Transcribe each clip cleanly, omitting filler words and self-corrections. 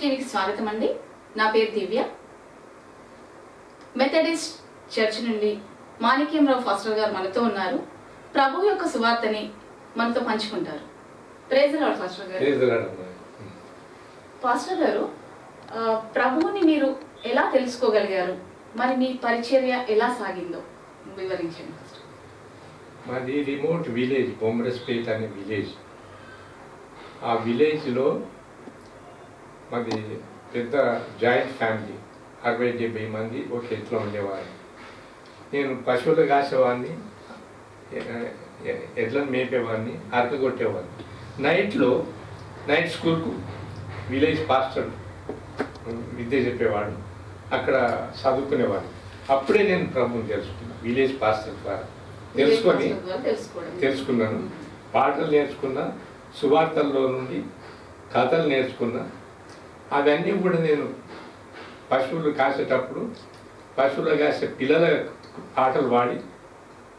టీవీకి స్వాగతం అండి. నా పేరు దివ్య. మెథడిస్ట్ చర్చ్ నుండి మాణిక్యంరావు ఫాస్టర్ గారు మనతో ఉన్నారు. ప్రభు యొక్క సువార్తని మనతో పంచుకుంటారు. ప్రైజ్ ది లార్డ్ ఫాస్టర్ గారు. ఫాస్టర్ గారు, ప్రభువుని మీరు ఎలా తెలుసుకోగలిగారు? మరి మీ పరిచర్య ఎలా సాగిందో వివరించండి. మాది రిమోట్ విలేజ్, బొమ్మరస్పేట్ అనే విలేజ్. ఆ విలేజ్లో మాది పెద్ద జాయింట్ ఫ్యామిలీ, 60-70 మంది ఒక ఇంట్లో ఉండేవారు. నేను పశువులు కాసేవాడిని, ఎడ్లను మేపేవాడిని, అరక కొట్టేవాడిని. నైట్ స్కూల్కు విలేజ్ పాస్టర్ విద్య చెప్పేవాడు, అక్కడ చదువుకునేవాడిని. అప్పుడే నేను ప్రభువుని తెలుసుకున్నాను, విలేజ్ పాస్టర్ ద్వారా తెలుసుకున్నాను. పాటలు నేర్చుకున్నా, సువార్తల్లో నుండి కథలు నేర్చుకున్నా. అవన్నీ కూడా నేను పశువులు కాసేటప్పుడు పశువులు కాసే పిల్లల పాటలు పాడి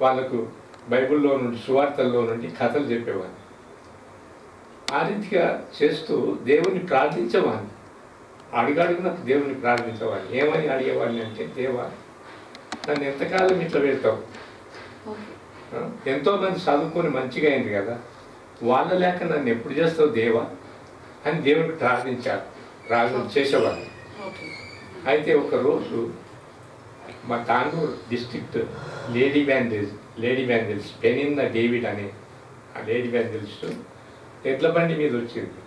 వాళ్ళకు బైబిల్లో నుండి, సువార్తల్లో నుండి కథలు చెప్పేవాడిని. ఆ రీతిగా చేస్తూ దేవుని ప్రార్థించేవాడిని. అడుగడుగున దేవుని ప్రార్థించేవాడిని. ఏమని అడిగేవాడిని అంటే, దేవా నన్ను ఎంతకాలం ఇట్లా పెడతావు? ఎంతోమంది చదువుకొని మంచిగా అయింది కదా, వాళ్ళ లేక నన్ను ఎప్పుడు చేస్తావు దేవా అని దేవునికి ప్రార్థన చేసేవాడిని. అయితే ఒకరోజు మా Tandur district lady evangelist Peninnah David అనే ఆ లేడీ వ్యాంజలిస్ట్ ఎడ్ల బండి మీద వచ్చింది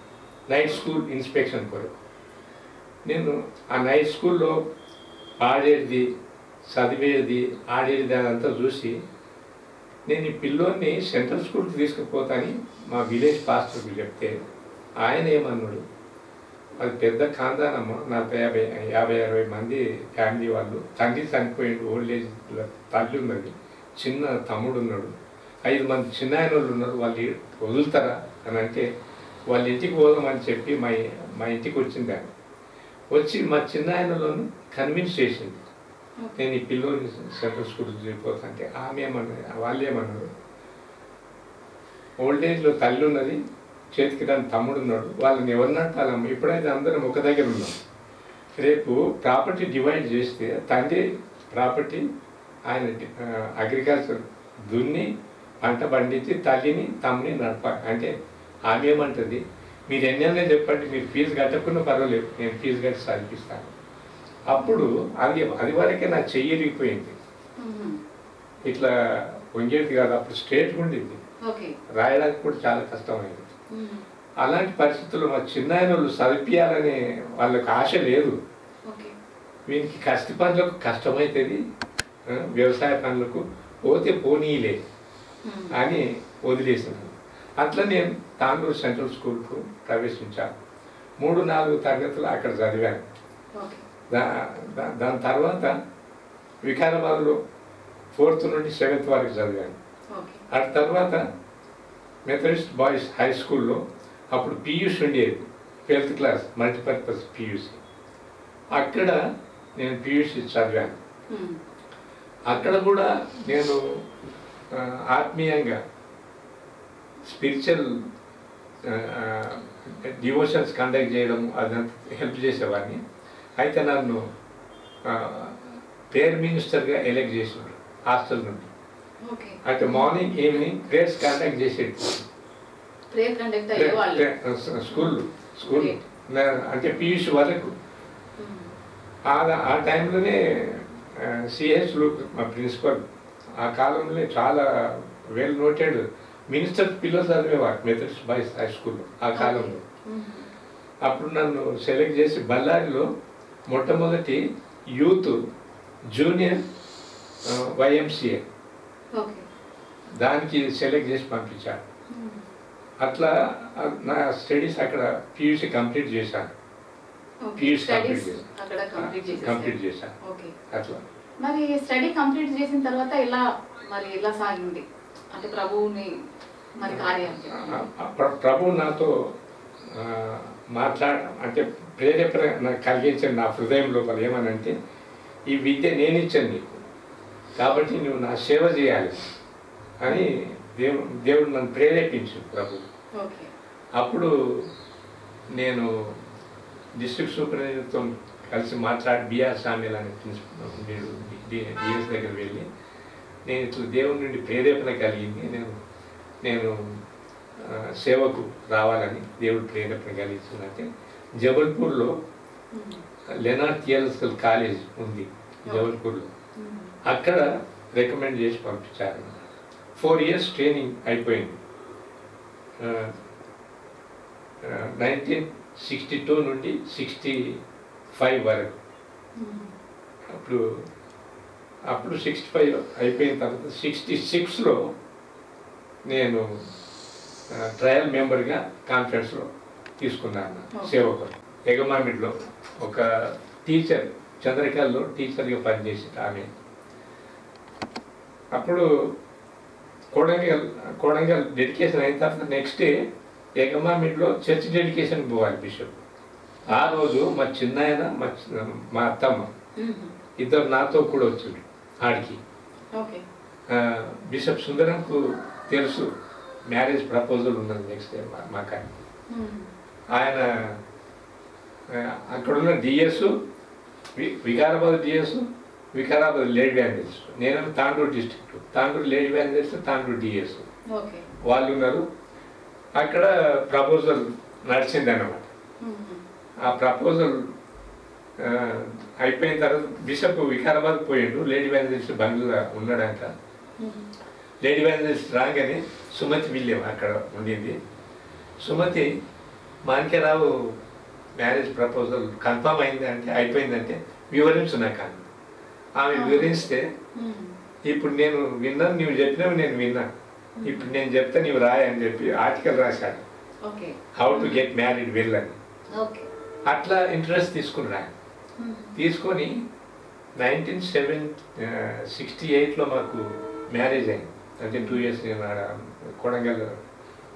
నైట్ స్కూల్ ఇన్స్పెక్షన్ కొరకు. నేను ఆ నైట్ స్కూల్లో పాడేది, చదివేది, ఆడేది అదంతా చూసి నేను ఈ పిల్లోని సెంట్రల్ స్కూల్కి తీసుకుపోతాని మా విలేజ్ పాస్టర్కి చెప్తే ఆయన ఏమన్నాడు, అది పెద్ద ఖాందానమ్మ, 50-60 మంది ఫ్యామిలీ వాళ్ళు, తండ్రి చనిపోయిండు, ఓల్డ్ ఏజ్ తల్లి ఉన్నది, చిన్న తమ్ముడు ఉన్నాడు, 5 మంది చిన్న ఆయన వాళ్ళు ఉన్నారు, వాళ్ళు వదులుతారా అని అంటే వాళ్ళ ఇంటికి పోదామని చెప్పి మా ఇంటికి వచ్చింది. ఆయన వచ్చి మా చిన్న ఆయనలోను కన్విన్స్ చేసింది నేను ఈ పిల్లోని సెంట్రల్ స్కూల్కి వెళ్ళిపోతుంటే. ఆమె ఏమన్నారు, వాళ్ళు ఏమన్నారు, ఓల్డ్ ఏజ్లో తల్లి ఉన్నది, చేతికి దాని తమ్ముడు ఉన్నాడు, వాళ్ళని ఎవరినట్టాలమ్మ, ఇప్పుడైతే అందరం ఒక దగ్గర ఉన్నాం, రేపు ప్రాపర్టీ డివైడ్ చేస్తే తండ్రి ప్రాపర్టీ ఆయన అగ్రికల్చర్ దున్ని పంట పండించి తల్లిని తమ్ముని నడపాలి అంటే. ఆమె ఏమంటుంది, మీరు ఎన్నైనా చెప్పండి, మీరు ఫీజు కట్టకుండా పర్వాలేదు, నేను ఫీజు కట్టి చదివిస్తాను. అప్పుడు అది వరకే నా చెయ్యి ఇరిగిపోయింది, ఇట్లా వంగేది కాదు, అప్పుడు స్ట్రేట్గా ఉండింది, రాయడానికి కూడా చాలా కష్టమైంది. అలాంటి పరిస్థితుల్లో మా చిన్న వాళ్ళు చదివించాలనే వాళ్ళకి ఆశ లేదు. వీనికి కష్టి పనులకు కష్టమవుతుంది, వ్యవసాయ పనులకు పోతే పోనీలే అని వదిలేసినాను. అట్లా నేను తాండూరు సెంట్రల్ స్కూల్కు ప్రవేశించాను. 3-4 తరగతులు అక్కడ చదివాను. దాని తర్వాత వికారాబాద్లో 4th నుండి 7th వరకు చదివాను. ఆ తర్వాత మెథడిస్ట్ బాయ్స్ హై స్కూల్లో అప్పుడు పియూసీ ఉండేది, 12th క్లాస్ మల్టీపర్పస్ పియూసీ. అక్కడ నేను పియూసీ చదివాను. అక్కడ కూడా నేను ఆత్మీయంగా స్పిరిచువల్ డివోషన్స్ కండక్ట్ చేయడం అదంతా హెల్ప్ చేసేవాడిని. అయితే నన్ను ప్రేయర్ మినిస్టర్గా ఎలెక్ట్ చేసినారు హాస్టల్ నుండి. అంటే మార్నింగ్ ఈవినింగ్ ప్రేయర్స్ కండక్ట్ చేసేది స్కూల్ అంటే పియూసీ వరకు. ఆ టైంలోనే సిహెచ్ లూక్ మా ప్రిన్సిపల్ ఆ కాలంలో చాలా వెల్ నోటెడ్ మినిస్టర్ పిల్లలు చదివేవారు మెథడిస్ట్ బాయ్స్ హై స్కూల్లో ఆ కాలంలో. అప్పుడు నన్ను సెలెక్ట్ చేసి బళ్ళారిలో మొట్టమొదటి యూత్ జూనియర్ YMCA దానికి సెలెక్ట్ చేసి పంపించాను. అట్లా నా స్టడీస్ అక్కడ పియూసీ కంప్లీట్ చేశాను. కంప్లీట్ చేశాను. అట్లా మరి స్టడీ కంప్లీట్ చేసిన తర్వాత ఎలా సాగింది అంటే ప్రభువుని మరి కార్యం? ప్రభు నాతో అంటే ప్రేరేపణ కలిగించిన నా హృదయం లోపల ఏమనంటే, ఈ విద్య నేను ఇచ్చాను నీకు, కాబట్టి నువ్వు నా సేవ చేయాలి అని దేవుడు నన్ను ప్రేరేపించు ప్రభు. అప్పుడు నేను డిస్ట్రిక్ట్ సూపరింటెండెంట్తో కలిసి మాట్లాడి బిఆర్ సామ్యుల్ అనే ప్రిన్సిపల్ మీరు డిఎస్ దగ్గర వెళ్ళి నేను ఇట్లా దేవుని నుండి ప్రేరేపణ కలిగింది, నేను సేవకు రావాలని దేవుడు ప్రేరేపణ కలిగించిందంటే జబల్పూర్లో లెనార్డ్ థియాలజికల్ కాలేజ్ ఉంది జబల్పూర్లో, అక్కడ రికమెండ్ చేసి పంపించారు. 4 years ట్రైనింగ్ అయిపోయింది. 1962 నుండి 65 వరకు. అప్పుడు 65 అయిపోయిన తర్వాత 66లో నేను ట్రయల్ మెంబర్గా కాన్ఫరెన్స్లో తీసుకున్నాను సేవకు. ఎగమామిడ్లో ఒక టీచర్, చంద్రకల్లో టీచర్గా పనిచేసి ఆమె. అప్పుడు కోడంగల్ డెడికేషన్ అయిన తర్వాత నెక్స్ట్ డే ఎగమామిడ్లో చర్చ్ డెడికేషన్ పోవాలి బిషప్. ఆ రోజు మా చిన్నాయన మా అత్తమ్మ ఇద్దరు నాతో కూడా వచ్చాడు ఆడికి. బిషప్ సుందరంకు తెలుసు మ్యారేజ్ ప్రపోజల్ ఉన్నది నెక్స్ట్ డే మాకు. ఆయన అక్కడున్న DS, Vikarabad DS, Vikarabad lady బ్యాండర్స్, నేను తాండూరు డిస్ట్రిక్ట్, తాండూరు లేడీ బ్యాండర్స్, తాండూరు డిఎస్ వాళ్ళు ఉన్నారు. అక్కడ ప్రపోజల్ నడిచింది అన్నమాట. ఆ ప్రపోజల్ అయిపోయిన తర్వాత బిషప్ వికారాబాద్ పోయిండు, లేడీ బ్యాండర్స్ బంగ్లా ఉన్నాడంట. లేడీ బ్యాండర్స్ రాగానే సుమతి విలియం అక్కడ ఉండింది. Sumathi Manikyarao marriage proposal confirm అయింది అంటే అయిపోయిందంటే వివరించు నాకు. ఆమె వివరిస్తే ఇప్పుడు నేను విన్నాను, నువ్వు చెప్పినవి నేను విన్నా, ఇప్పుడు నేను చెప్తా నీవు రాయి అని చెప్పి ఆర్టికల్ రాశాడు, how to get married well అని. అట్లా ఇంట్రెస్ట్ తీసుకుని తీసుకొని 1968లో మాకు మ్యారేజ్ అయింది. అంటే 2 years నేను కొడంగల్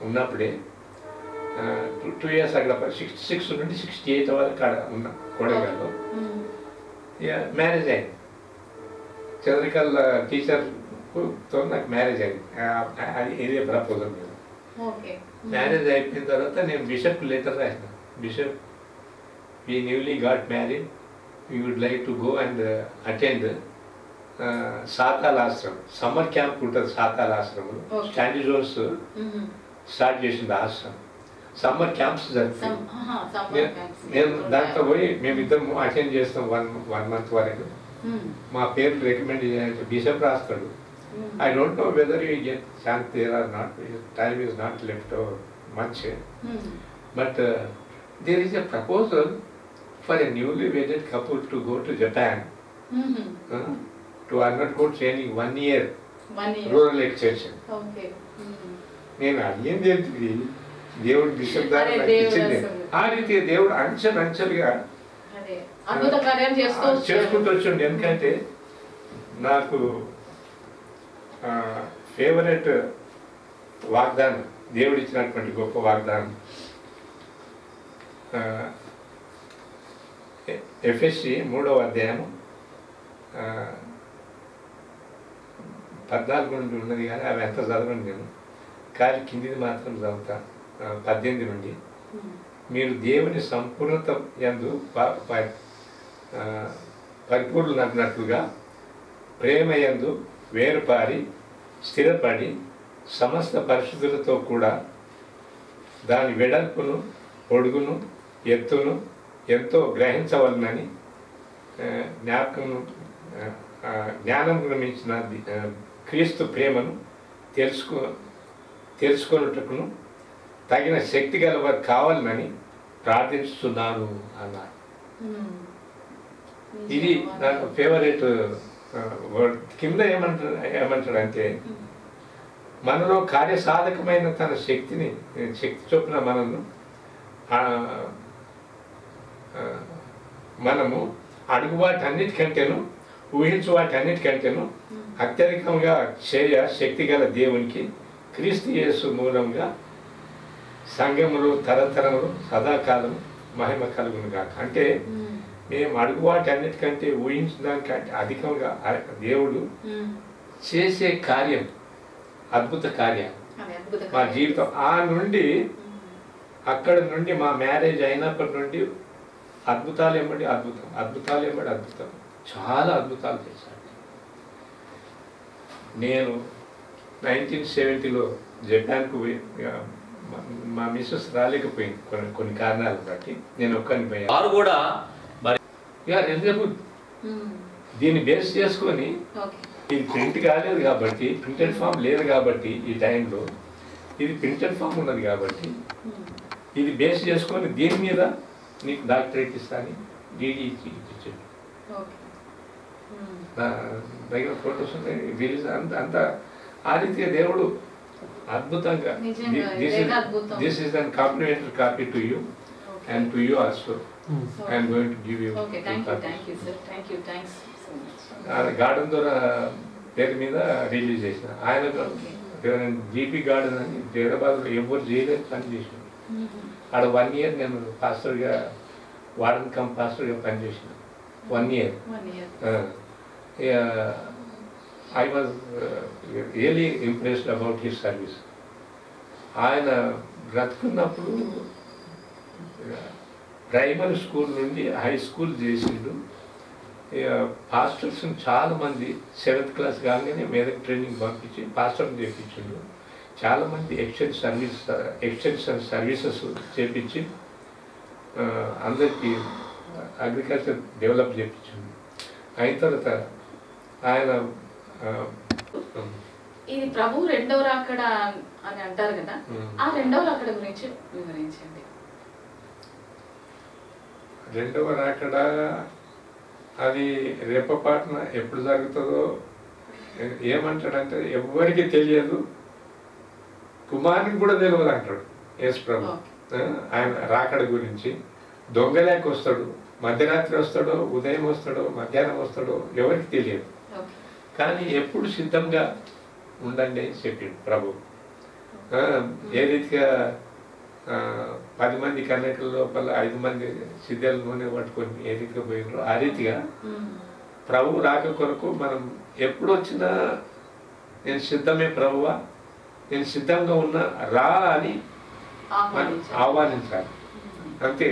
ఉన్నప్పుడే 2 years అక్కడ 66 నుండి 68 వరకు అక్కడ ఉన్నా కొడంగల్లో. మ్యారేజ్ అయింది. చంద్రకల్ టీచర్తో నాకు మ్యారేజ్ అయింది. ఇదే ప్రపోజల్ మీద మ్యారేజ్ అయిపోయిన తర్వాత నేను బిషప్ లెటర్ రాసిన. Bishop, we newly got married, we would like to go and attend సాతాల్ ఆశ్రమం సమ్మర్ క్యాంప్ ఉంటుంది. సాతాల్ ఆశ్రమం స్టాండీ జోన్స్ స్టార్ట్ చేసింది ఆశ్రమం. సమ్మర్ క్యాంప్స్ జరుగుతాయి. నేను దాంట్లో పోయి మేమిద్దరం అటెండ్ చేస్తాం 1 month వరకు. మా పేరు రికమెండ్ చేయాలంటే బిషప్ రాస్తాడు. I don't know whether you get chance there are not, time is not left much, but there is a proposal for a newly wedded couple to go to Japan to undergo training 1 year rural extension. నేను అడిగింది ఏంటిది, దేవుడు bishop ద్వారా ఇచ్చింది. ఆ రీతి దేవుడు అంచెలుగా చేసుకుంటూ వచ్చిండు. ఎందుకంటే నాకు ఫేవరెట్ వాగ్దానం, దేవుడు ఇచ్చినటువంటి గొప్ప వాగ్దానం ఎఫ్ఎస్సి 3వ అధ్యాయం 14 నుండి ఉన్నది, కానీ అవి ఎంత చదవండి నేను, కానీ కిందిది మాత్రం చదువుతా. 18 నుండి, మీరు దేవుని సంపూర్ణత యందు పరిపూర్ణులన్నట్లుగా ప్రేమ యందు వేరుపారి స్థిరపడి సమస్త పరిశుద్ధులతో కూడా దాని వెడల్పును పొడుగును ఎత్తును ఎంతో గ్రహించవలనని జ్ఞానం మించిన క్రీస్తు ప్రేమను తెలుసుకొనుటకును తగిన శక్తి గలవారు కావాలని ప్రార్థిస్తున్నాను అన్నారు. ఇది నాకు ఫేవరెట్ వర్డ్. కింద ఏమంటాడంటే మనలో కార్యసాధకమైన తన శక్తి చొప్పున మనము అడుగు వాటన్నిటికంటేను ఊహించు వాటన్నిటికంటేను అత్యధికంగా చేయ శక్తి గల దేవునికి క్రీస్తు యేసు మూలంగా సంఘములు తరతరములు సదాకాలము మహిమ కలుగును గాక. అంటే మేము అడుగు వాటన్నిటికంటే ఊహించిన దానికంటే అధికంగా దేవుడు చేసే కార్యం, అద్భుత కార్యం మా జీవితం. ఆ నుండి అక్కడ నుండి మా మ్యారేజ్ అయినప్పటి నుండి అద్భుతాలు ఏమండి అద్భుతం, అద్భుతాలు ఏమండి అద్భుతం, చాలా అద్భుతాలు చేశాడు. నేను 1970లో జపాన్కు పోయి, మా మిస్సెస్ రాలేకపోయింది కొన్ని కారణాలు బట్టి, నేను ఒక్కరిని పోయాను. వారు కూడా మరి రీజనబుల్. దీన్ని బేస్ చేసుకొని ఇది ప్రింట్ కాలేదు కాబట్టి, ప్రింటెడ్ ఫామ్ లేదు కాబట్టి, ఈ టైంలో ఇది ప్రింటెడ్ ఫామ్ ఉన్నది కాబట్టి ఇది బేస్ చేసుకొని దీని మీద నీకు డాక్టరేట్ ఇస్తాను డీడీ ఇచ్చాడు. నా దగ్గర ఫోటోస్ ఉన్నాయి, రిలీజ్ అంత ఆ రీతిగా దేవుడు అద్భుతంగా, this is an complimentary copy to you and to you also I'm going to give you. Garden ద్వారా పేరు మీద రిలీజ్ చేసిన ఆయన జీపీ గార్డెన్ అని హైదరాబాద్లో ఎవరు చేయలేదు పని చేసిన. ఆడ 1 year నేను పాస్టర్గా, వార్డెన్ కమ్ పాస్టర్గా పనిచేసిన 1 year. I was really impressed about his service. ఆయన బ్రతుకున్నప్పుడు ప్రైమరీ స్కూల్ నుండి హై స్కూల్ చేసిండు. పాస్టర్స్ చాలామంది 7th class కాగానే మీదకి ట్రైనింగ్ పంపించి పాస్టర్ని చేయించిండు. చాలామంది ఎక్స్టెన్షన్ సర్వీసెస్ చేపించి అందరికీ అగ్రికల్చర్ డెవలప్ చేయించిండు. అయిన తర్వాత ఆయన ఇది ప్రభు రెండవ రాకడ అని అంటారు కదా, ఆ రెండవ రాకడ గురించి వివరించండి. రెండవ రాకడ అది రేపపాటున ఎప్పుడు జరుగుతుందో ఏమంటాడంటే ఎవరికి తెలియదు, కుమారునికి కూడా తెలియదు అంటాడు యేసు ప్రభు. ఆయన రాకడ గురించి దొంగలేక వస్తాడు, మధ్యరాత్రి వస్తాడో, ఉదయం వస్తాడో, మధ్యాహ్నం వస్తాడో ఎవరికి తెలియదు. కానీ ఎప్పుడు సిద్ధంగా ఉండండి అని చెప్పిండు ప్రభు. ఏ రీతిగా 10 మంది కన్యకల లోపల 5 మంది సిద్ధల నూనె పట్టుకొని ఏ రీతిగా పోయినారో ఆ రీతిగా ప్రభు రాక కొరకు మనం ఎప్పుడు వచ్చినా నేను సిద్ధమే ప్రభువా, నేను సిద్ధంగా ఉన్నా రా అని ఆహ్వానించాలి. అంతే,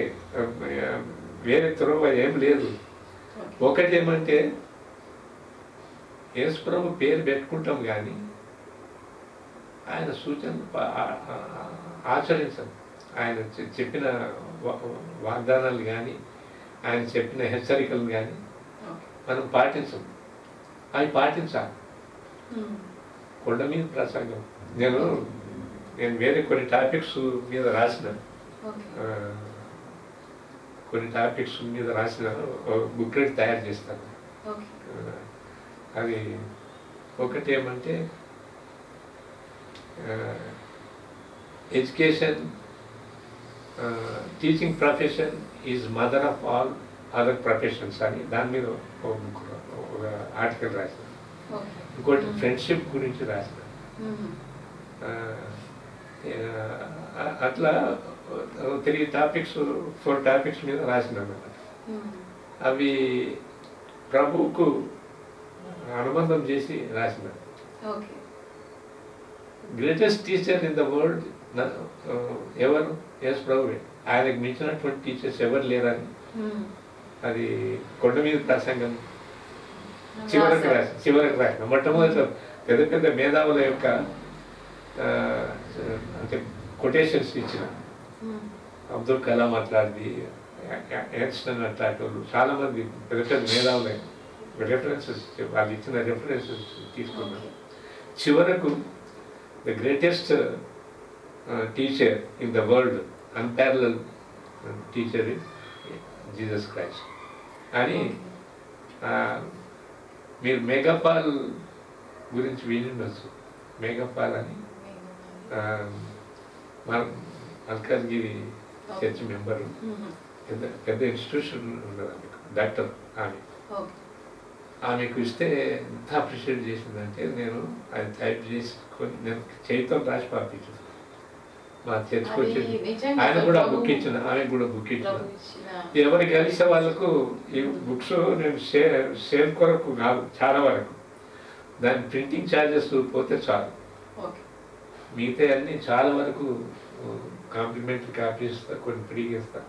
వేరే త్రోవ ఏం లేదు. ఒకటి ఏమంటే యేసు ప్రభు పేరు పెట్టుకుంటాం కానీ ఆయన సూచనలు ఆచరించాం. ఆయన చెప్పిన వాగ్దానాలు కానీ ఆయన చెప్పిన హెచ్చరికలు కానీ మనం పాటించం. అవి పాటించాలి. కొండ మీద ప్రసంగం నేను వేరే కొన్ని టాపిక్స్ మీద రాసిన, బుక్లెట్ తయారు చేస్తాను. అది ఒకటి ఏమంటే education, teaching profession is mother of all other professions అని దాని మీద ఒక ఆర్టికల్ రాసిన. ఇంకోటి ఫ్రెండ్షిప్ గురించి రాసిన. అట్లా 3 టాపిక్స్ 4 టాపిక్స్ మీద రాసిన అన్నమాట. అవి ప్రభువుకు అనుబంధం చేసి రాసిన. Greatest teacher in the world ఎవరు? యేసు ప్రభువే. ఆయనకు మించినటువంటి టీచర్స్ ఎవరు లేరని అది కొండ మీద ప్రసంగం చివరికి రాసిన. మొట్టమొదటి పెద్ద పెద్ద మేధావుల యొక్క అంటే కొటేషన్స్ ఇచ్చిన. అబ్దుల్ కలాం అట్లాంటిది, ఎన్స్టన్ అట్లాంటి వాళ్ళు చాలామంది పెద్ద పెద్ద మేధావులు రెఫరెన్సెస్, వాళ్ళు ఇచ్చిన రెఫరెన్సెస్ తీసుకున్నాను. చివరకు the greatest teacher in the world, unparalleled teacher is Jesus Christ అని. మీరు మెగాపాల్ గురించి వినిండొచ్చు. మెగాపాల్ అని మల్కాజ్గిరి చర్చ్ మెంబరు, పెద్ద ఇన్స్టిట్యూషన్ ఉన్నది ఆమెకు, డాక్టర్. ఆమెకు ఇస్తే ఎంత అప్రిషియేట్ చేసిందంటే నేను అది టైప్ చేసుకొని నేను చేతితో రాసి పంపించాను. మా చర్చ్కి వచ్చింది. ఆయన కూడా బుక్ ఇచ్చిన, ఆమెకు కూడా బుక్ ఇచ్చిన. ఎవరికి కలిసే వాళ్ళకు ఈ బుక్స్ నేను సేల్ కొరకు కాదు, చాలా వరకు దాని ప్రింటింగ్ ఛార్జెస్ పోతే చాలు, మిగతా అన్నీ చాలా వరకు కాంప్లిమెంటరీ కాపీ ఇస్తా, కొన్ని ఫ్రీగా ఇస్తా.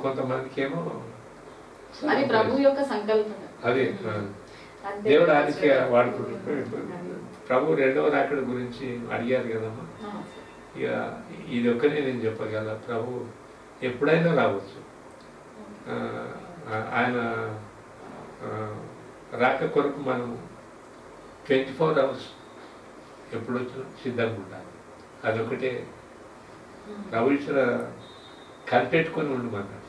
కొంతమందికి ఏమో అది ప్రభు యొక్క సంకల్పం. అది దేవుడు ఆ రీతిగా వాడుకుంటున్నాడు. ప్రభు రెండవ రాకడ గురించి అడిగారు కదమ్మా. ఇక ఇది ఒక్కనే నేను చెప్పగల, ప్రభు ఎప్పుడైనా రావచ్చు. ఆయన రాక కొరకు మనం 24 hours ఎప్పుడు వచ్చినా సిద్ధంగా ఉండాలి. అదొకటే ప్రభు ఇచ్చిన కనిపెట్టుకొని ఉండమన్నాడు.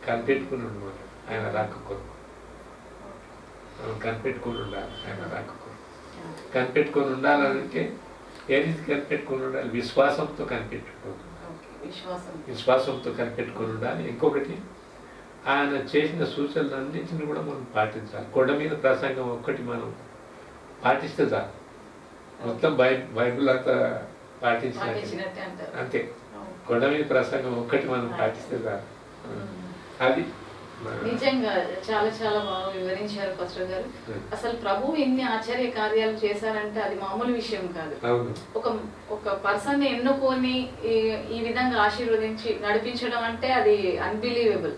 కనిపెట్టుకుని ఉండమన్నాడు ఆయన రాక కొరకు. కనిపెట్టుకొని ఉండాలి ఆయన రాక కొరకు. కనిపెట్టుకొని ఉండాలంటే ఏది కనిపెట్టుకొని ఉండాలి? విశ్వాసంతో కనిపెట్టుకోవాలి. విశ్వాసంతో కనిపెట్టుకొని ఉండాలి. ఇంకొకటి ఆయన చేసిన సూచనలన్నింటినీ కూడా మనం పాటించాలి. కొండ మీద ప్రసంగం ఒక్కటి మనం పాటిస్తే చాలు. మొత్తం బైబిల్ అంతా పాటించినట్టే అంతే. కొండ మీద ప్రసంగం ఒక్కటి మనం పాటిస్తే చాలు. అది నిజంగా చాలా చాలా బాగా వివరించారు పాస్టర్ గారు. అసలు ప్రభు ఎన్ని ఆశ్చర్య కార్యాలు చేశారంటే అది మామూలు విషయం కాదు. ఒక పర్సన్ ఎన్నుకొని ఈ విధంగా ఆశీర్వదించి నడిపించడం అంటే అది అన్బిలీవబుల్.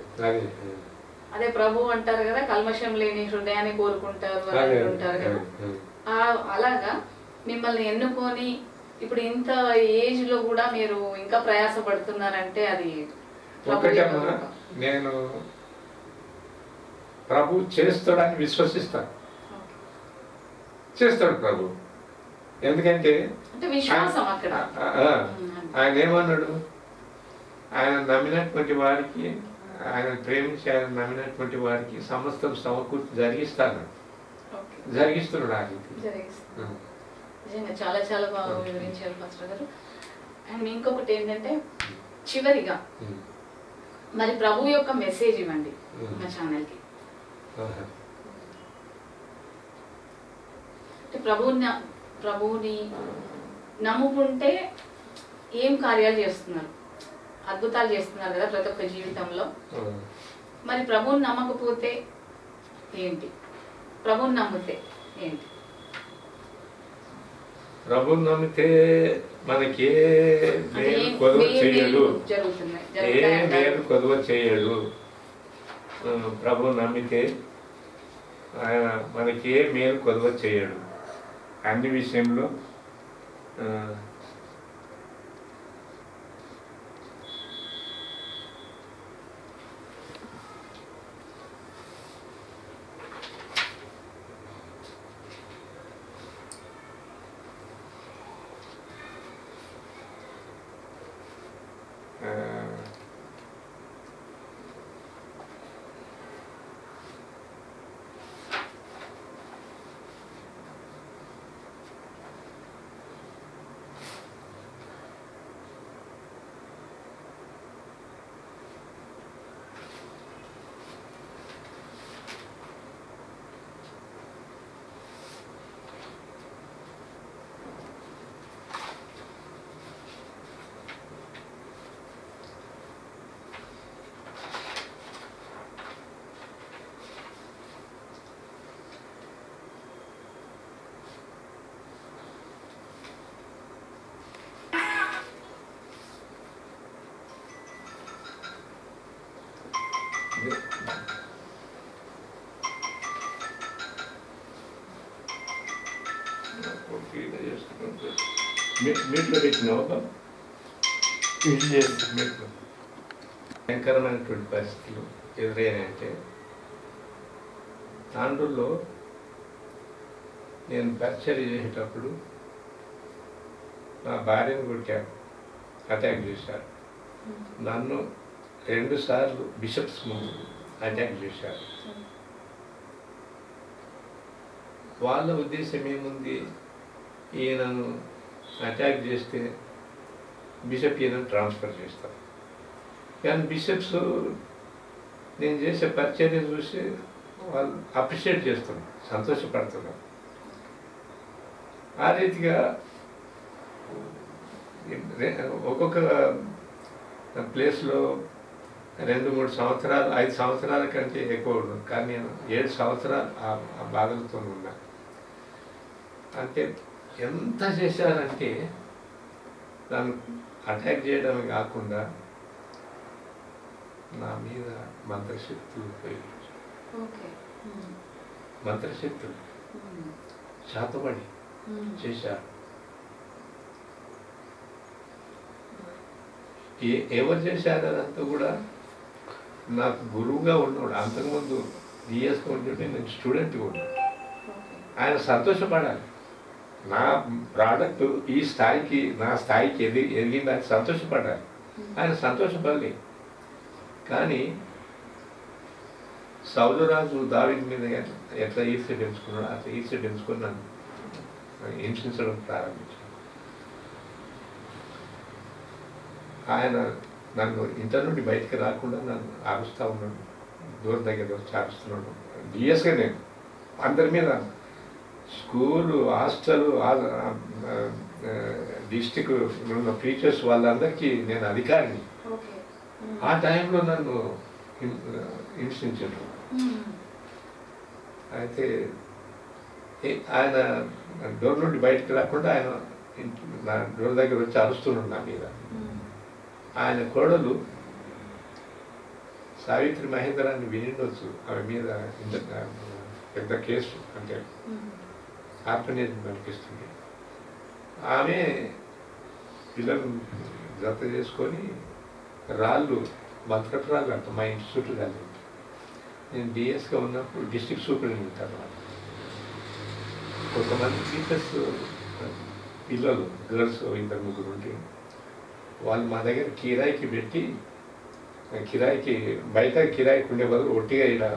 అదే ప్రభు అంటారు కదా, కల్మషం లేని హృదయాన్ని కోరుకుంటారు అని అంటారు కదా. అలాగా మిమ్మల్ని ఎన్నుకొని ఇప్పుడు ఇంత ఏజ్ లో కూడా మీరు ఇంకా ప్రయాసపడుతున్నారంటే అది నేను ప్రభు చేస్తాడని విశ్వసిస్తాను. చేస్తాడు ప్రభు. ఎందుకంటే ఆయన ఏమన్నాడు? ఆయన నమ్మినటువంటి వారికి, ఆయన ప్రేమించి ఆయన నమ్మినటువంటి వారికి సమస్తం సమకూర్చి జరిగిస్తాను. జరిగిస్తున్నాడు. ఆ రీతి చాలా చాలా బాగా వివరించారు పాస్టర్ గారు. అండ్ ఇంకొకటి ఏంటంటే చివరిగా మరి ప్రభు యొక్క మెసేజ్ ఇవ్వండి మా ఛానల్కి. ప్రభువుని నమ్ముకుంటే ఏం కార్యాలు చేస్తున్నారు, అద్భుతాలు చేస్తున్నారు కదా ప్రతి ఒక్క జీవితంలో. మరి ప్రభువుని నమ్మకపోతే ఏంటి, ప్రభువుని నమ్మితే ఏంటి? ప్రభువుని నమ్మితే మనకి ఏ మేలు కొదవ చేయడు, ఏ మేలు కొదవ చేయడు. ప్రభువుని నమ్మితే ఆయన మనకి ఏ మేలు కొదవ చేయడు. అన్ని విషయంలో మీట్లో పెట్టినావా? భయంకరమైనటువంటి పరిస్థితులు ఎదురైనాయంటే తాండూరులో నేను పరిచర్య చేసేటప్పుడు నా భార్యను కొట్టాను, అటాక్ చేశారు. నన్ను 2 సార్లు బిషప్స్ ముందు అటాక్ చేశారు. వాళ్ళ ఉద్దేశం ఏముంది? ఈయనను అటాక్ చేస్తే బిషప్ ఈయనను ట్రాన్స్ఫర్ చేస్తారు. కానీ బిషప్స్ నేను చేసే పరిచర్య చూసి వాళ్ళు అప్రిషియేట్ చేస్తున్నారు, సంతోషపడుతున్నారు. ఆ రీతిగా ఒక్కొక్క ప్లేస్లో 2-3 సంవత్సరాలు, 5 సంవత్సరాల కంటే ఎక్కువ ఉండదు. కానీ నేను 7 సంవత్సరాలు ఆ బాధలతో ఉన్నా. అంటే ఎంత చేశారంటే దాన్ని అటాక్ చేయడమే కాకుండా నా మీద మంత్రశక్తులు ఉపయోగించారు. ఓకే. మంత్రశక్తులు శాతపడి చేశారు. ఎవరు చేశారు అదంతా కూడా నాకు గురువుగా ఉన్నాడు. అంతకుముందు డిఎస్గా ఉంటే నేను స్టూడెంట్గా ఉన్నాను. ఆయన సంతోషపడాలి, నా ప్రోడక్ట్ ఈ స్థాయికి నా స్థాయికి ఎదిగిందని సంతోషపడాలి. ఆయన సంతోషపడలేదు. కానీ సౌలు రాజు దావీదు మీద ఎట్లా ఈర్ష్య పెంచుకున్నాడు అట్లా ఈర్ష్య పెంచుకొని నన్ను హింసించడం ప్రారంభించాడు. ఆయన నన్ను ఇంటి నుండి బయటికి రాకుండా నన్ను అరుస్తూ ఉన్నాడు, దూరం దగ్గర వచ్చి అరుస్తున్నాడు. డిఎస్గా నేను అందరి మీద స్కూలు, హాస్టల్, డిస్టిక్ ఉన్న టీచర్స్ వాళ్ళందరికీ నేను అధికారిని. ఆ టైంలో నన్ను హింసించారు. అయితే ఆయన డోర్ నుండి బయటకు రాకుండా ఆయన నా డోర్ దగ్గర వచ్చి అరుస్తున్నాడు నా మీద. ఆయన కోడలు సావిత్రి మహేంద్రాన్ని వినిండొచ్చు. ఆమె మీద పెద్ద కేసు, అంటే ఆర్ఫనేజ్ నడిపిస్తుంది. ఆమె పిల్లలు జత చేసుకొని రాళ్ళు, మంత్రపు రాళ్ళు అంట మా ఇంటి చుట్టూ కలిగి. నేను డిఎస్గా ఉన్నప్పుడు డిస్ట్రిక్ట్ సూపరింటెండెంట్ అన్నమాట. కొంతమంది టీచర్స్ పిల్లలు, గర్ల్స్ 2-3 ఉంటే వాళ్ళు మా దగ్గర కిరాయికి పెట్టి, కిరాయికి బయట కిరాయికి ఉండే బదులు ఒట్టిగా ఇలా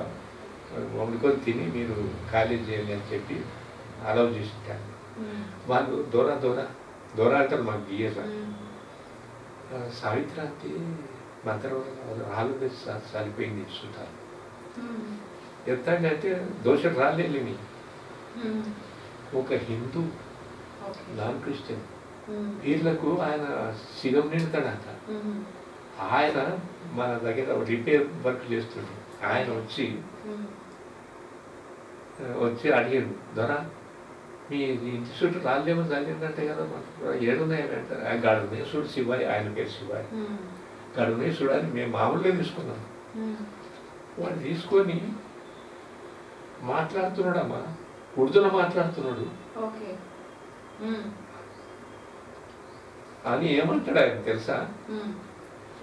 వండుకొని తిని మీరు కాలేజ్ చేయండి అని చెప్పి అలౌ చేసింటారు. వాళ్ళు దూర అంటారు మాకు డిఎస్. సావిత్రాంతి మంత్రం రాళ్ళు వేసి చనిపోయింది ఇస్తుంటారు. ఎంత అంటే దోషం రాలేని ఒక హిందూ, నాన్ క్రిస్టియన్ వీళ్ళకు ఆయన శివం నిండుతాడంట. ఆయన మన దగ్గర రిపేర్ వర్క్ చేస్తుండే. ఆయన వచ్చి అడిగాడు, దొరా మీ ఇంటి చుట్టూ రాళ్ళేమో చల్లిందంటే కదా, ఏడున్నాయంట. గడునే చూడు శివాయి, ఆయన పేరు శివాయి, గడునే చూడని మేము మామూలుగా తీసుకున్నాం. వాడు తీసుకొని మాట్లాడుతున్నాడమ్మా, ఉర్దూలో మాట్లాడుతున్నాడు అని. ఏమంటాడు ఆయన తెలుసా?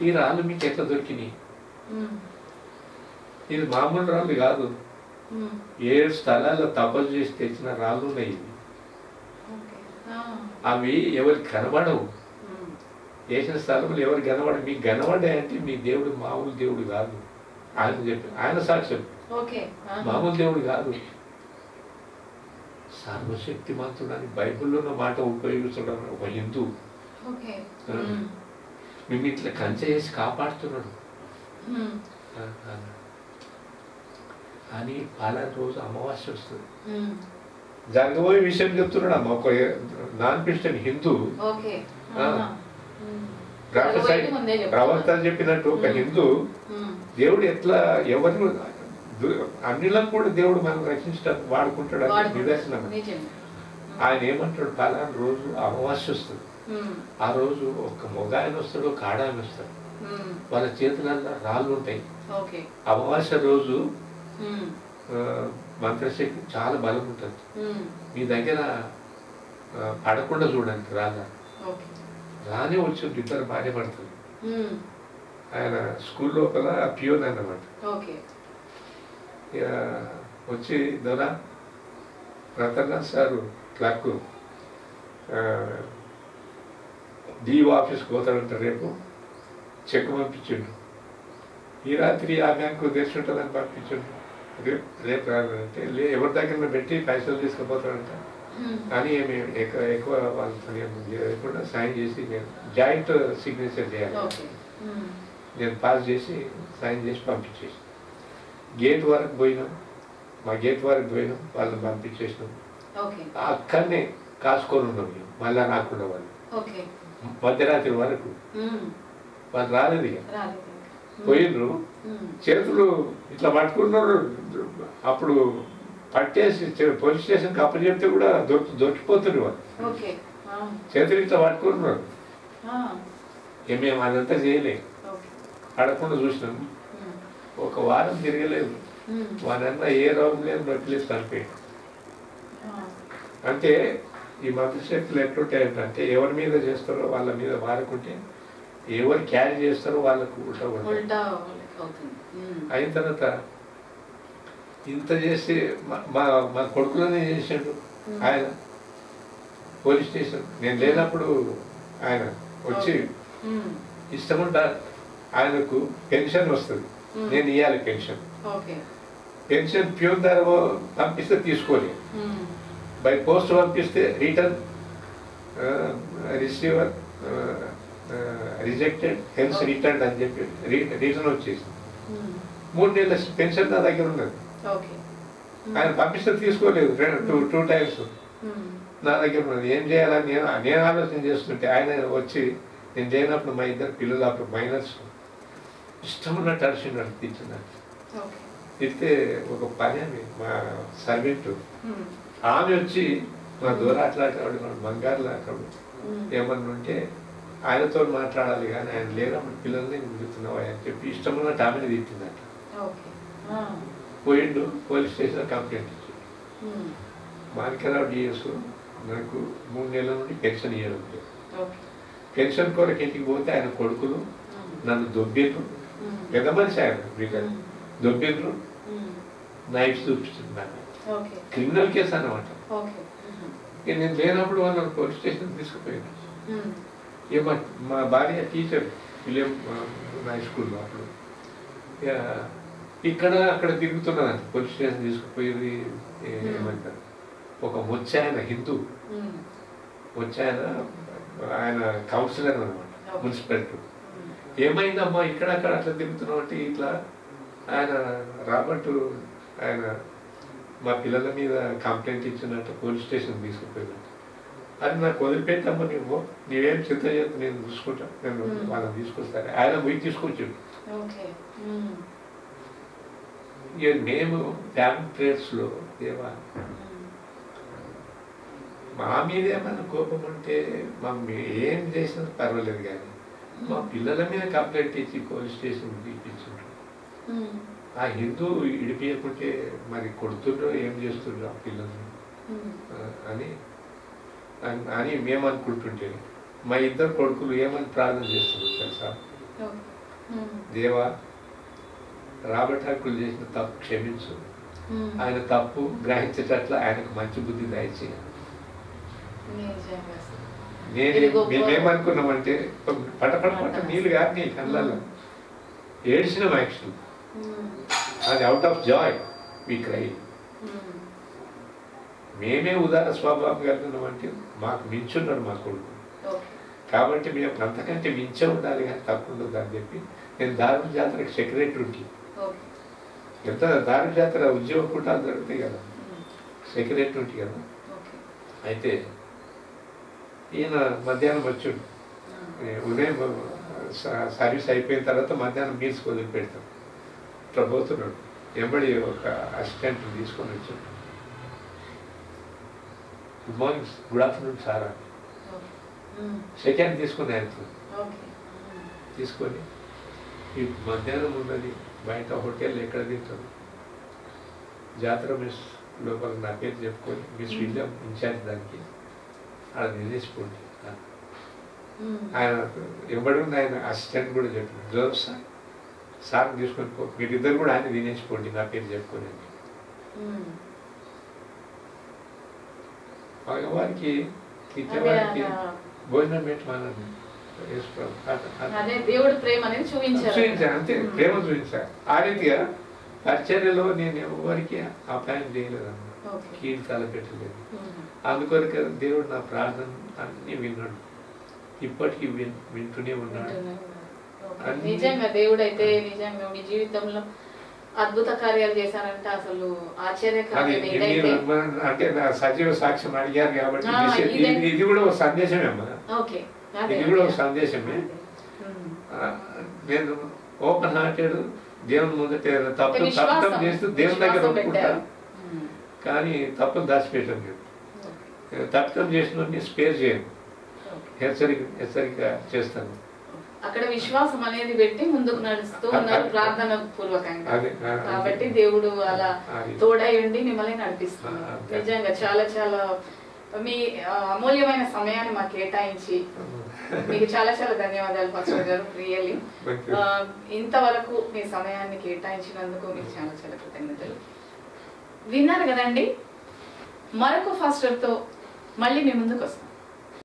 ఈ రాళ్ళు మీకు ఎట్లా దొరికినాయి? ఇది మామూలు రాళ్ళు కాదు, 7 స్థలాల్లో తపస్సు చేసి తెచ్చిన రాళ్ళు ఉన్నాయి. అవి ఎవరికి కనబడవు. వేసిన స్థలంలో ఎవరికి కనబడవు. మీకు కనబడ్డాయంటే మీ దేవుడు మామూలు దేవుడు కాదు. ఆయన చెప్పి, ఆయన సాక్ష్యం, మామూలు దేవుడు కాదు, సర్వశక్తిమంతుడు అని బైబిల్లో ఉన్న మాట ఉపయోగించడం. ఒక హిందూ మేము ఇట్లా కంచె చేసి కాపాడుతున్నాడు అని. పలానా రోజు అమావాస్య వస్తుంది, జరగబోయే విషయం చెప్తున్నాడు అమ్మ. ఒక నాన్ క్రిస్టియన్ హిందూ ప్రవక్త చెప్పినట్టు ఒక హిందూ దేవుడు ఎట్లా ఎవరిని అన్నిలకు కూడా దేవుడు మనం రక్షించడానికి వాడుకుంటాడు అని నిదర్శనం. ఆయన ఏమంటాడు, పలానా రోజు అమావాస్య వస్తుంది, ఆ రోజు ఒక మొగ ఆయన వస్తాడు, ఒక ఆడ ఆయన వస్తాడు, వాళ్ళ చేతులలో రాళ్ళు ఉంటాయి. అమావాస్య రోజు మంత్రశక్తి చాలా బలం ఉంటుంది. మీ దగ్గర పడకుండా చూడండి రానే వచ్చి 2 భార్య పడుతుంది. ఆయన స్కూల్ లోపల ప్యూన్ అన్నమాట. వచ్చి దొరా రతనాథ్ సారు క్లర్క్ డిఓ ఆఫీస్కి పోతాడంట, రేపు చెక్ పంపించిండు. ఈ రాత్రి ఆ బ్యాంకు తెచ్చి ఉంటుందని పంపించండు. రేపు రాదంటే ఎవరి దగ్గర పెట్టి పైసలు తీసుకుపోతాడంట. కానీ మేము ఎక్కువ వాళ్ళతో లేకుండా సైన్ చేసి నేను జాయింట్ సిగ్నేచర్ చేయాలి. నేను పాస్ చేసి సైన్ చేసి పంపించేసి గేట్ వరకు పోయినాం. మా గేట్ వరకు పోయినాం, వాళ్ళని పంపించేసినాం. అక్కడనే కాసుకొని ఉన్నాం మేము, మళ్ళా రాకుండా వాళ్ళు మధ్యరాత్రి వరకు. వాళ్ళు రాలేదు, పోయినరు, చేతులు ఇట్లా పట్టుకున్నారు. అప్పుడు పట్టేసి పోలీస్ స్టేషన్కి అప్పచెప్తే కూడా దొరికిపోతున్నారు వాళ్ళు. చేతులు ఇట్లా పట్టుకుంటున్నారు. మేము అదంతా చేయలేము, అడగకుండా చూసినాం. ఒక వారం తిరగలేదు, వానన్నా ఏ రోగం లేదు, నొప్పి లేదు, చనిపోయాడు. అంటే ఈ మంత్రశక్తులు ఎట్లుంటాయంటే ఎవరి మీద చేస్తారో వాళ్ళ మీద వారకుంటే ఎవరు క్యారీ చేస్తారో వాళ్ళకు ఉల్టా అయిన తర్వాత ఇంత చేసి మా మా కొడుకులనే చేసాడు ఆయన. పోలీస్ స్టేషన్ నేను లేనప్పుడు ఆయన వచ్చి ఇష్టముంటా ఆయనకు పెన్షన్ వస్తుంది, నేను ఇవ్వాలి పెన్షన్. పెన్షన్ ప్యూర్ ధర పంపిస్తే తీసుకోలే, బై పోస్ట్ పంపిస్తే return receiver rejected health return అని చెప్పి రీజన్ వచ్చేసి 3 నెలల పెన్షన్ నా దగ్గర ఉన్నది. ఆయన పంపిస్తే తీసుకోలేదు, 2 టైమ్స్ నా దగ్గర ఉన్నది. ఏం చేయాలని నేను ఆలోచన చేస్తుంటే ఆయన వచ్చి నేను లేనప్పుడు మా ఇద్దరు పిల్లలు అప్పుడు మైనర్స్ ఇష్టమున్నట్టు అరిచినట్టు తిట్టినాడు. తిడితే ఒక పని అని మా సర్వెంట్ ఆమె వచ్చి మా దూరం అట్లాంటి బంగారులు అక్కడ ఏమన్నా ఉంటే ఆయనతో మాట్లాడాలి కానీ ఆయన లేనప్పుడు పిల్లల్ని మిగుతున్నావు అని చెప్పి ఇష్టమున్నట్టు ఆమెను తిట్టిందట. పోయిండు, పోలీస్ స్టేషన్లో కంప్లైంట్ ఇచ్చి మానికరావు డిఎస్ నాకు 3 నెలల నుండి పెన్షన్ ఇవ్వడం లేదు. పెన్షన్ కొరకు ఇంటికి పోతే ఆయన కొడుకులు నన్ను దొబ్బిండ్రు, పెద్ద మనిషి ఆయన వీళ్ళని దొబ్బిండ్రు, నైఫ్ చూపిస్తున్నారు. క్రిమినల్ కేసు అన్నమాట. నేను లేనప్పుడు వాళ్ళని పోలీస్ స్టేషన్ తీసుకుపోయాను. మా భార్య టీచర్ విలియం హై స్కూల్లో అప్పుడు ఇక్కడ అక్కడ తిరుగుతున్నదంట. పోలీస్ స్టేషన్ తీసుకుపోయేది ఏమంటారు, ఒక వచ్చాయన హిందూ వచ్చాయన, ఆయన కౌన్సిలర్ అనమాట మున్సిపాలిటీ. ఏమైందమ్మా ఇక్కడ అక్కడ అట్లా తిరుగుతున్నావు అంటే ఇట్లా ఆయన రాబర్ట్ ఆయన మా పిల్లల మీద కంప్లైంట్ ఇచ్చినట్టు పోలీస్ స్టేషన్ తీసుకుపోయినట్టు. అది నాకు వదిలిపెట్టమ్మా, నీవేం చిత్త చేత నేను చూసుకుంటా, నేను వాళ్ళని తీసుకొస్తాను. ఆయన పోయి తీసుకొచ్చాడు. ఇక మేము ఫ్యామిలీ ట్రేడ్స్లో దేవా మా మీద ఏమైనా కోపం ఉంటే మమ్మీ ఏం చేసినా పర్వాలేదు, కానీ మా పిల్లల మీద కంప్లైంట్ ఇచ్చి పోలీస్ స్టేషన్ ఇప్పించుంటారు. ఆ హిందూ ఇడిపియకుంటే మరి కొడుతుండ్రో ఏం చేస్తుండ్రో ఆ పిల్లల్ని అని అని మేము అనుకుంటుంటే మా ఇద్దరు కొడుకులు ఏమని ప్రార్థన చేస్తున్నారు తెలుసా, దేవా రాబర్ట్ హక్కులు చేసిన తప్పు క్షమించు, ఆయన తప్పు గ్రహించేటట్ల ఆయనకు మంచి బుద్ధి దయచేయాలి. మేమేమనుకున్నామంటే పట నీళ్ళు కాదు నీ కళ్ళల్లో ఏడ్చినాం. యాక్చువల్ అది out of joy we cry. మేమే ఉదార స్వభావం కలిగినామంటే మాకు మించున్నాడు మా కొడుకు, కాబట్టి మేము అంతకంటే మించే ఉండాలి కానీ తక్కువ ఉండదు అని చెప్పి నేను దారుణ జాతరకు సెక్రటరీకి, ఎంత దారుణ జాతర ఉద్యోగ కూటాలు జరుగుతాయి కదా, సెక్రటరీ కదా. అయితే ఈయన మధ్యాహ్నం వచ్చాడు, ఉదయం సర్వీస్ అయిపోయిన తర్వాత మధ్యాహ్నం మీల్స్ వదిలిపెడతాం. ఇట్లా పోతున్నాడు, ఎంబడి ఒక అసిస్టెంట్ తీసుకొని వచ్చాడు. Good morning, good afternoon sir అని సెకండ్ తీసుకుని ఆయన తీసుకొని ఈ మధ్యాహ్నం ఉన్నది బయట హోటల్ ఎక్కడ తింటారు, జాతర మిస్ లోపల నా పేరు చెప్పుకొని మిస్ విలియం ఇన్ఛార్జ్ దానికి అలా నిలేసిపోండి. ఆయన ఎవడు ఆయన అసిస్టెంట్ కూడా చెప్పాడు, జోర్ సార్ సార్ తీసుకొని పో, మీరిద్దరు కూడా ఆయన తినేసిపోండి నా పేరు చెప్పుకొని. మగవారికి ఇచ్చేవారికి భోజనం పెట్టమని చూపించాను, అంతే ప్రేమ చూపించాను. ఆ రీతిగా పరిచర్యలో నేను ఎవరికి అపాయం చేయలేదమ్మా, కీడు తలపెట్టలేదు. అందుకొరకు దేవుడు నా ప్రార్థన అన్ని విన్నాడు, ఇప్పటికీ వింటూనే ఉన్నాడు. నిజంగా దేవుడు అయితే నిజంగా మీ జీవితంలో అద్భుత కార్యాలు చేశారంటే అసలు ఆశ్చర్యకరమైన. అంటే నా సజీవ సాక్ష్యం అడిగారు కాబట్టి ఇది కూడా ఒక సందేశమే అమ్మా, ఇది కూడా ఒక సందేశమే. నేను ఓపెన్ హార్టెడ్ దేవుని ముందట తప్పం చేస్తూ దేవుని దగ్గర ఒప్పుకుంటాను, కానీ తప్పును దాచిపెట్టం లేదు. తప్పితం చేసిన స్పేర్ చేయను, హెచ్చరిక చేస్తాను. అక్కడ విశ్వాసం అనేది పెట్టి ముందుకు నడుస్తూ ఉన్నారు ప్రార్థన పూర్వకంగా. కాబట్టి దేవుడు అలా తోడై ఉండి మిమ్మల్ని నడిపిస్తున్నారు. నిజంగా చాలా చాలా మీ అమూల్యమైన సమయాన్ని మాకు కేటాయించి మీకు చాలా చాలా ధన్యవాదాలు పాస్టర్ గారు. రియల్లీ ఇంతవరకు మీ సమయాన్ని కేటాయించినందుకు మీకు చాలా చాలా కృతజ్ఞతలు. విన్నారు కదండి, మరొక ఫాస్టర్తో మళ్ళీ మీ ముందుకు వస్తాం.